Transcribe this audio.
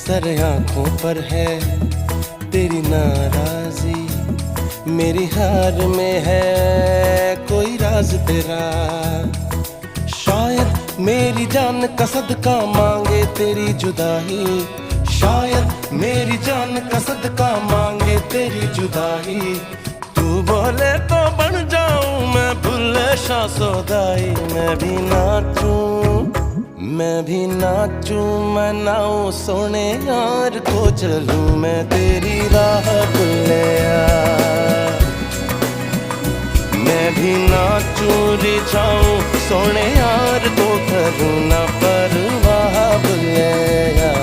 Sir आंखों पर है तेरी नाराजी, मेरी हार में है कोई राज तेरा। शायद मेरी जान का सदका मांगे तेरी जुदाई, शायद मेरी जान का सदका मांगे तेरी जुदाई। तू बोले तो बन जाऊं मैं भुल्ले शाह सौदाई। मैं भी नाचूं मैं नाऊं सोने यार को चलूं मैं तेरी राह भुल्लिया। मैं भी नाचूं रिझाऊं सोने यार को करूं ना परवाह भुल्लिया।